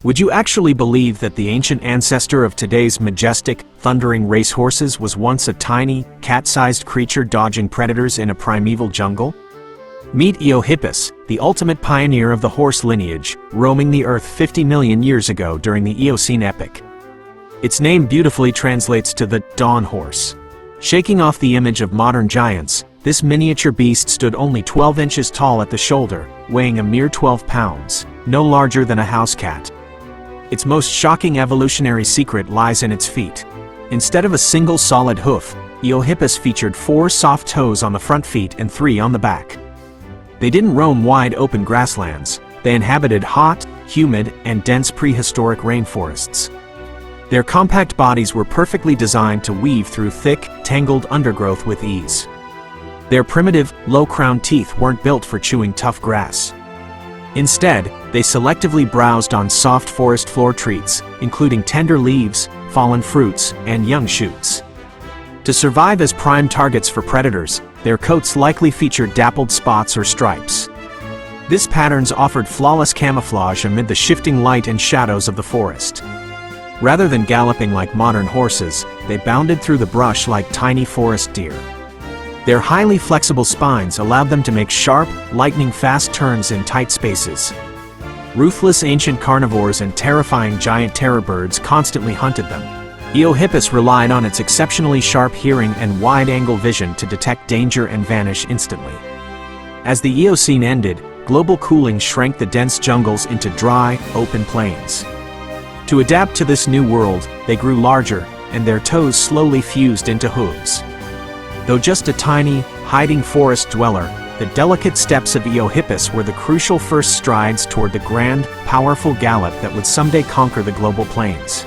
Would you actually believe that the ancient ancestor of today's majestic, thundering racehorses was once a tiny, cat-sized creature dodging predators in a primeval jungle? Meet Eohippus, the ultimate pioneer of the horse lineage, roaming the earth 50 million years ago during the Eocene epoch. Its name beautifully translates to the dawn horse. Shaking off the image of modern giants, this miniature beast stood only 12 inches tall at the shoulder, weighing a mere 12 pounds, no larger than a house cat. Its most shocking evolutionary secret lies in its feet. Instead of a single solid hoof, Eohippus featured 4 soft toes on the front feet and 3 on the back. They didn't roam wide open grasslands, they inhabited hot, humid, and dense prehistoric rainforests. Their compact bodies were perfectly designed to weave through thick, tangled undergrowth with ease. Their primitive, low-crowned teeth weren't built for chewing tough grass. Instead, they selectively browsed on soft forest floor treats, including tender leaves, fallen fruits, and young shoots. To survive as prime targets for predators, their coats likely featured dappled spots or stripes. This patterns offered flawless camouflage amid the shifting light and shadows of the forest. Rather than galloping like modern horses, they bounded through the brush like tiny forest deer. Their highly flexible spines allowed them to make sharp, lightning-fast turns in tight spaces. Ruthless ancient carnivores and terrifying giant terror birds constantly hunted them. Eohippus relied on its exceptionally sharp hearing and wide-angle vision to detect danger and vanish instantly. As the Eocene ended, global cooling shrank the dense jungles into dry, open plains. To adapt to this new world, they grew larger, and their toes slowly fused into hooves. Though just a tiny, hiding forest dweller, the delicate steps of Eohippus were the crucial first strides toward the grand, powerful gallop that would someday conquer the global plains.